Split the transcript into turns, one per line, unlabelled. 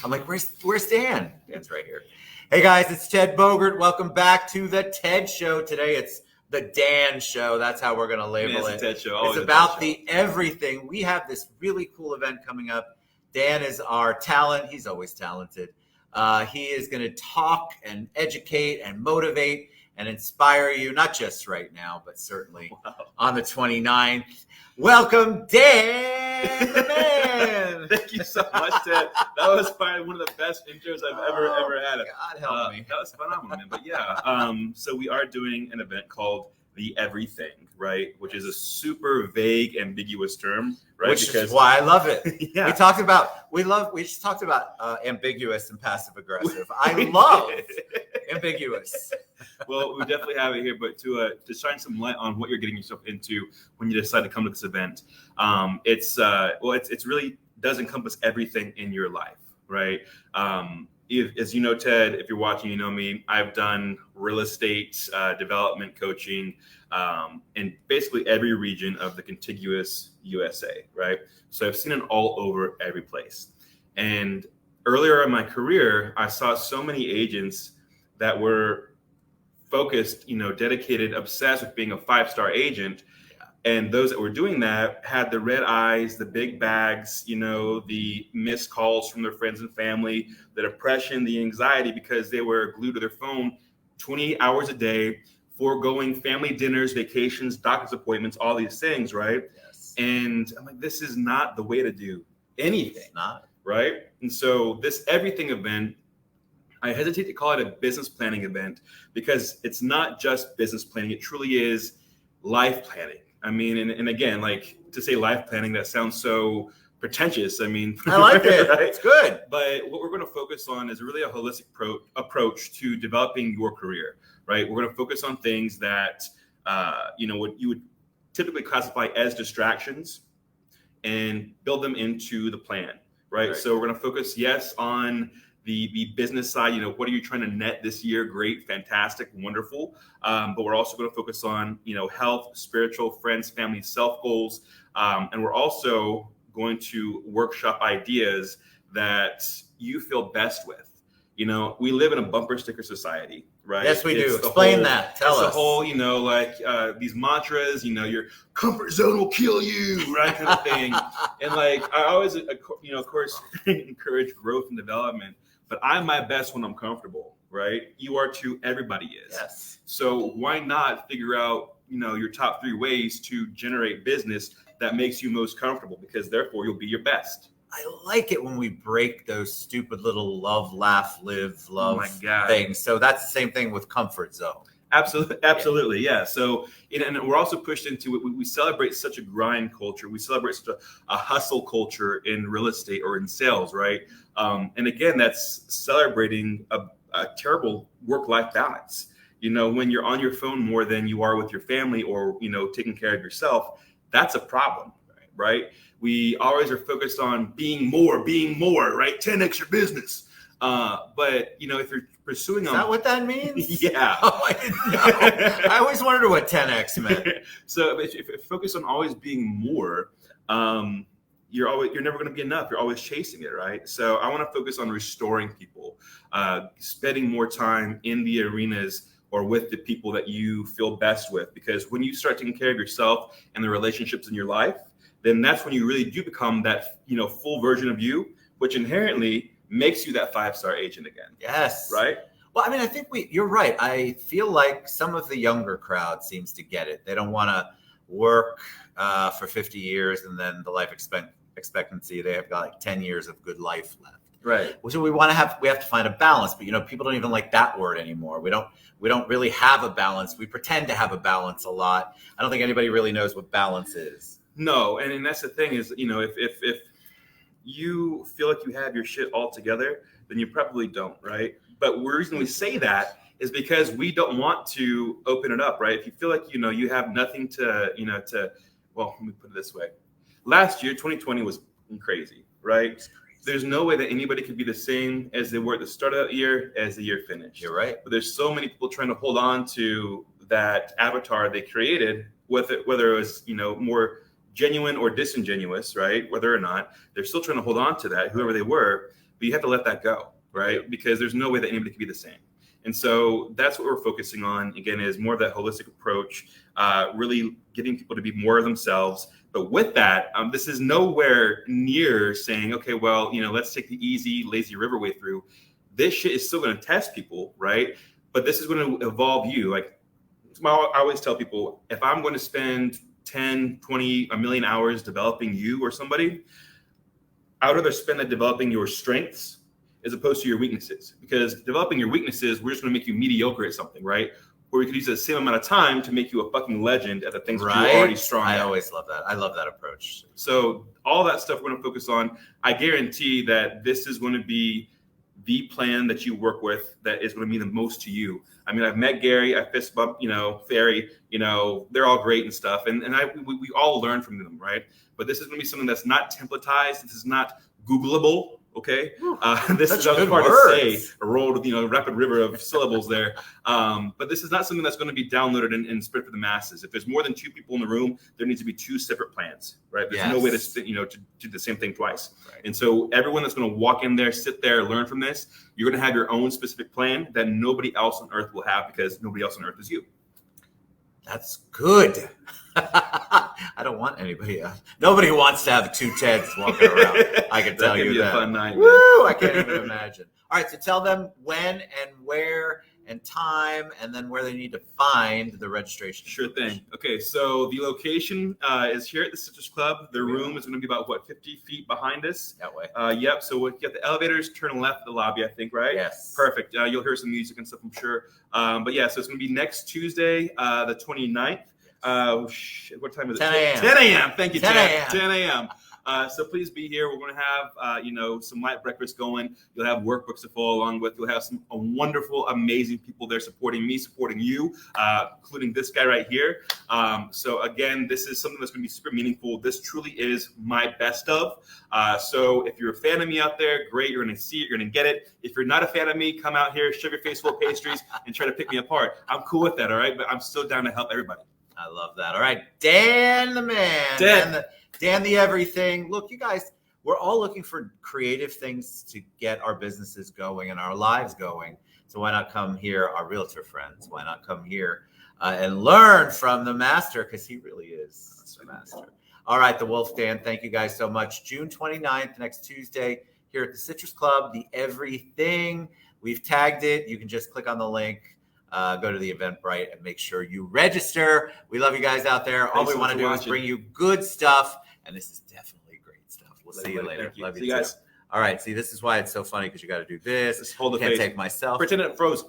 I'm like, where's Dan? Dan's right here. Hey guys, it's Ted Bogert. Welcome back to the TED Show. Today it's the Dan Show. That's how we're going to label it.
It's the TED Show.
It's about the everything. We have this really cool event coming up. Dan is our talent. He's always talented. He is going to talk and educate and motivate and inspire you, not just right now, but certainly on the 29th. Welcome, Dan the man.
Thank you so much, Ted. That was probably one of the best intros I've ever had.
God help me.
That was phenomenal, man. But yeah, so we are doing an event called The Everything, right? Which is a super vague, ambiguous term, right?
Which is why I love it.
Yeah.
We just talked about ambiguous and passive aggressive. I love ambiguous.
Well, we definitely have it here, but to shine some light on what you're getting yourself into when you decide to come to this event, it's really does encompass everything in your life, right? As you know, Ted, if you're watching, you know me. I've done real estate development coaching in basically every region of the contiguous USA, right? So I've seen it all over every place. And earlier in my career, I saw so many agents that were focused, dedicated, obsessed with being a 5-star agent. And those that were doing that had the red eyes, the big bags, the missed calls from their friends and family, the depression, the anxiety, because they were glued to their phone 28 hours a day, foregoing family dinners, vacations, doctor's appointments, all these things, right?
Yes.
And I'm like, this is not the way to do anything,
It's not.
right? And so this everything event, I hesitate to call it a business planning event because it's not just business planning. It truly is life planning. I mean, and again, like to say life planning, that sounds so pretentious. I mean,
I like it. Right? It's good.
But what we're going to focus on is really a holistic approach to developing your career, right? We're going to focus on things that, what you would typically classify as distractions and build them into the plan, right? So we're going to focus, yes, on the business side, what are you trying to net this year? Great, fantastic, wonderful. But we're also going to focus on, health, spiritual, friends, family, self goals. And we're also going to workshop ideas that you feel best with. We live in a bumper sticker society, right?
Yes, we do. Explain that. Tell us.
The whole, these mantras, your comfort zone will kill you, right? Kind of thing. And I always, of course, encourage growth and development. But I'm my best when I'm comfortable, right? You are too, everybody is.
Yes.
So why not figure out, your top 3 ways to generate business that makes you most comfortable? Because therefore you'll be your best.
I like it when we break those stupid little love, laugh, live, love things. So that's the same thing with comfort zone.
Absolutely, yeah. So, and we're also pushed into it. We celebrate such a grind culture. We celebrate such a hustle culture in real estate or in sales, right? And again, that's celebrating a terrible work-life balance. When you're on your phone more than you are with your family or, taking care of yourself, that's a problem, right? We always are focused on being more, right? 10x your business. But if you're pursuing,
is that what that means?
Yeah.
Oh, I didn't know. I always wondered what 10x meant.
So if you focus on always being more, you're never going to be enough. You're always chasing it, right? So I want to focus on restoring people, spending more time in the arenas or with the people that you feel best with. Because when you start taking care of yourself and the relationships in your life, then that's when you really do become that, full version of you, which inherently makes you that 5-star agent again.
Yes.
Right?
Well, I mean, I think you're right. I feel like some of the younger crowd seems to get it. They don't want to work for 50 years and then the life expectancy, they have got like 10 years of good life left.
Right.
So we have to find a balance, but people don't even like that word anymore. We don't really have a balance. We pretend to have a balance a lot. I don't think anybody really knows what balance is.
No. And that's the thing is, if you feel like you have your shit all together, then you probably don't, right? But the reason we say that is because we don't want to open it up, right? If you feel like, you have nothing to, well, let me put it this way. Last year, 2020 was crazy, right? There's no way that anybody could be the same as they were at the start of the year as the year finished.
You're right.
But there's so many people trying to hold on to that avatar they created, with it, whether it was, more genuine or disingenuous, right? Whether or not they're still trying to hold on to that, whoever they were. but you have to let that go, right? Because there's no way that anybody can be the same. And so that's what we're focusing on, again, is more of that holistic approach, really getting people to be more of themselves. But with that, this is nowhere near saying, okay, well, let's take the easy, lazy river way through. This shit is still going to test people, right? But this is going to evolve you. Like I always tell people, if I'm going to spend 10, 20, a million hours developing you or somebody, I would rather spend that developing your strengths as opposed to your weaknesses. Because developing your weaknesses, we're just going to make you mediocre at something, right? Where we could use the same amount of time to make you a fucking legend at the things that you're already strong at.
I always love that. I love that approach.
So all that stuff we're going to focus on. I guarantee that this is going to be the plan that you work with that is going to mean the most to you. I mean, I've met Gary, I fist bump, Ferry, they're all great and stuff. And we all learn from them, right? But this is going to be something that's not templatized. This is not Googleable. Okay, this is hard to say. A rolled, rapid river of syllables there. But this is not something that's going to be downloaded and spread for the masses. If there's more than 2 people in the room, there needs to be 2 separate plans, right? There's no way to to do the same thing twice. Right. And so everyone that's going to walk in there, sit there, learn from this, you're going to have your own specific plan that nobody else on earth will have because nobody else on earth is you.
That's good. I don't want anybody else. Nobody wants to have 2 Teds walking around. I can tell you that.
A fun night,
Woo! I can't even imagine. All right, so tell them when and where and time, and then where they need to find the registration.
Sure thing. Okay, so the location is here at the Citrus Club. Their room is going to be about 50 feet behind us.
That way.
Yep. So we'll get the elevators, turn left the lobby, I think, right?
Yes.
Perfect. You'll hear some music and stuff, I'm sure. But yeah, so it's going to be next Tuesday, the 29th. What time is it?
10 a.m.
10 a.m. Thank you,
10 a.m.
10 a.m. So please be here. We're going to have, some light breakfast going. You'll have workbooks to follow along with. You'll have some wonderful, amazing people there supporting me, supporting you, including this guy right here. So again, this is something that's going to be super meaningful. This truly is my best of. So if you're a fan of me out there, great. You're going to see it. You're going to get it. If you're not a fan of me, come out here, shove your face full of pastries, and try to pick me apart. I'm cool with that, all right? But I'm still down to help everybody.
I love that. All right, Dan the man. Dan the everything. Look, you guys, we're all looking for creative things to get our businesses going and our lives going. So why not come here, our realtor friends? Why not come here and learn from the master? Because he really is the master. All right, the Wolf Dan, thank you guys so much. June 29th, next Tuesday, here at the Citrus Club, the everything. We've tagged it. You can just click on the link. Go to the Eventbrite and make sure you register. We love you guys out there. All we want to do is bring you good stuff. And this is definitely great stuff. We'll see you later.
Love you guys.
All right. See, this is why it's so funny because you got to do this.
Just hold the
Can't
face.
take myself.
Pretend it froze.